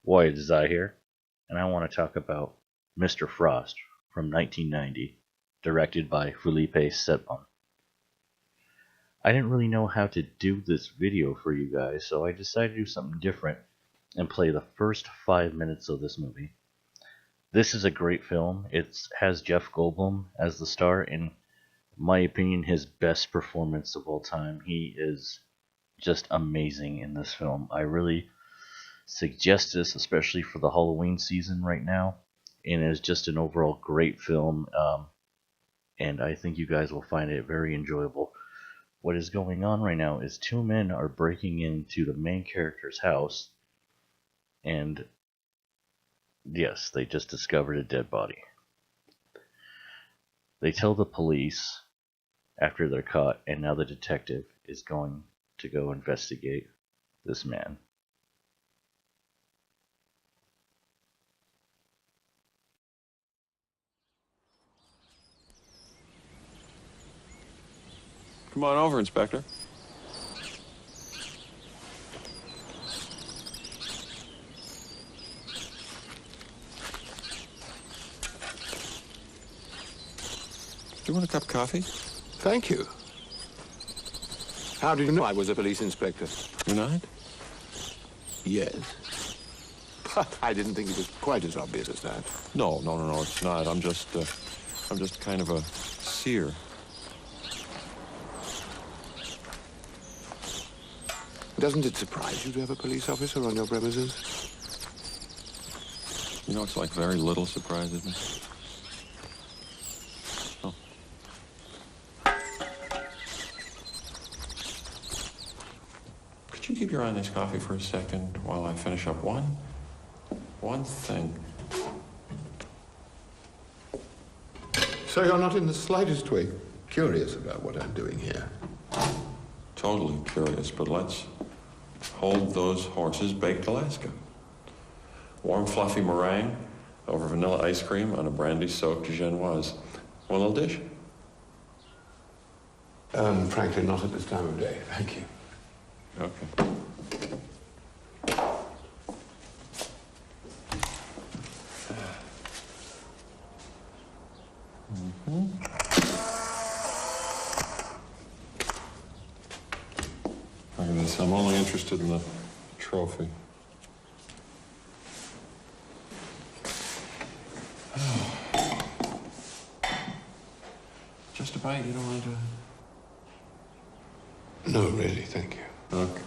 Wyatt Desai here, and I want to talk about Mr. Frost from 1990, directed by Felipe Setbon. I didn't really know how to do this video for you guys, so I decided to do something different and play the first 5 minutes of this movie. This is a great film. It has Jeff Goldblum as the star, in my opinion, his best performance of all time. He is just amazing in this film. I really suggest this, especially for the Halloween season right now, and it's just an overall great film, and I think you guys will find it very enjoyable. What is going on right now is two men are breaking into the main character's house, and yes, they just discovered a dead body. They tell the police after they're caught, and now the detective is going to go investigate this man. Come on over, Inspector. Do you want a cup of coffee? Thank you. How did you know I was a police inspector? You're not? Yes. But I didn't think it was quite as obvious as that. No, it's not. I'm just kind of a seer. Doesn't it surprise you to have a police officer on your premises? You know, it's like very little surprises me. Oh. Could you keep your eye on this coffee for a second while I finish up one thing? So you're not in the slightest way curious about what I'm doing here? Totally curious, but let's hold those horses baked Alaska. Warm, fluffy meringue over vanilla ice cream on a brandy-soaked genoise. One little dish? Frankly, not at this time of day. Thank you. Okay. Look at this. I'm only interested in the trophy. Just a bite, you don't want to... No, really, thank you. Okay.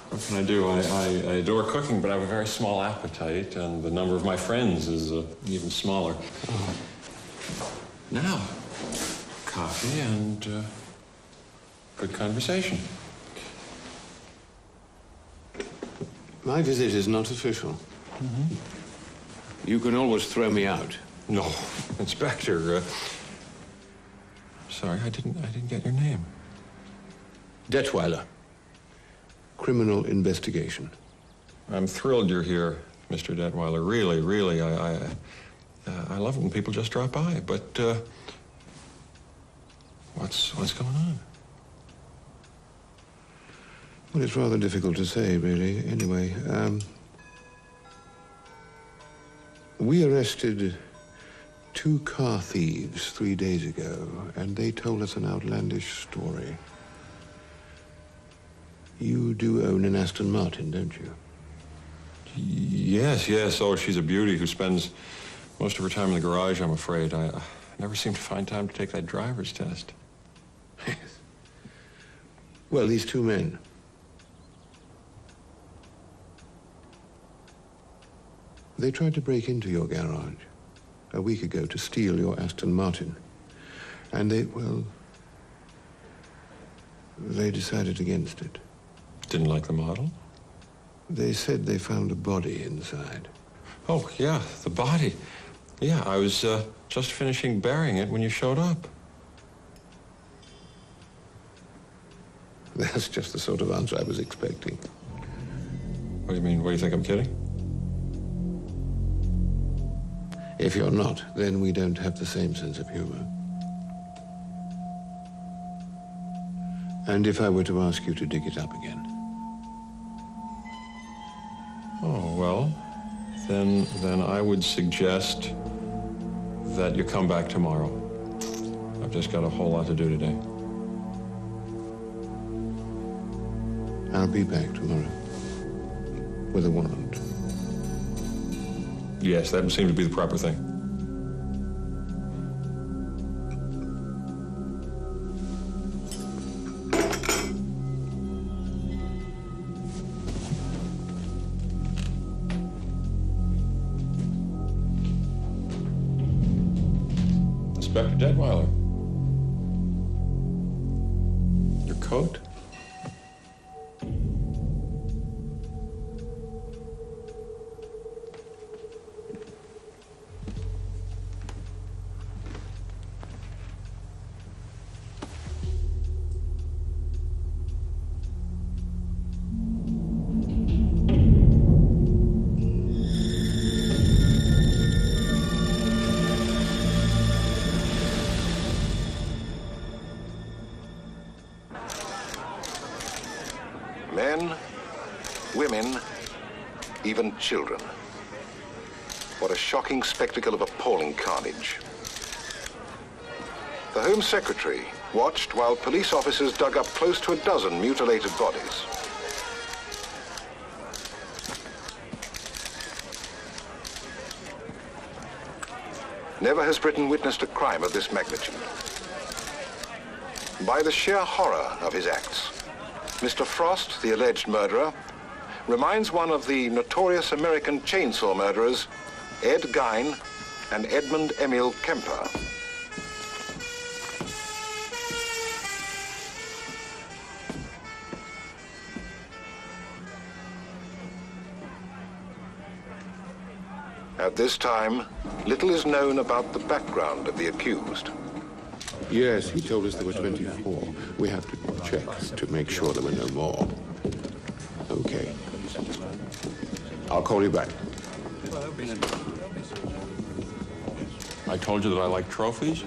What can I do? I adore cooking, but I have a very small appetite, and the number of my friends is even smaller. Now, coffee and good conversation. My visit is not official. You can always throw me out. No, Inspector. Sorry, I didn't get your name. Detweiler. Criminal investigation. I'm thrilled you're here, Mr. Detweiler. Really, I love it when people just drop by. But what's going on? Well, it's rather difficult to say, really. Anyway, we arrested 2 car thieves 3 days ago, and they told us an outlandish story. You do own an Aston Martin, don't you? Yes. Oh, she's a beauty who spends most of her time in the garage, I'm afraid. I never seem to find time to take that driver's test. Yes. Well, these 2 men. They tried to break into your garage a week ago to steal your Aston Martin. And they decided against it. Didn't like the model? They said they found a body inside. Oh, yeah, the body. Yeah, I was just finishing burying it when you showed up. That's just the sort of answer I was expecting. What do you mean? What do you think, I'm kidding? If you're not, then we don't have the same sense of humor. And if I were to ask you to dig it up again? Oh, well, then I would suggest that you come back tomorrow. I've just got a whole lot to do today. I'll be back tomorrow. With a warrant. Yes, that would seem to be the proper thing. Inspector Detweiler. Your coat? Men, women, even children. What a shocking spectacle of appalling carnage. The Home Secretary watched while police officers dug up close to a dozen mutilated bodies. Never has Britain witnessed a crime of this magnitude. By the sheer horror of his acts, Mr. Frost, the alleged murderer, reminds one of the notorious American chainsaw murderers, Ed Gein and Edmund Emil Kemper. At this time, little is known about the background of the accused. Yes, he told us there were 24. We have to check to make sure there were no more. Okay. I'll call you back. I told you that I like trophies.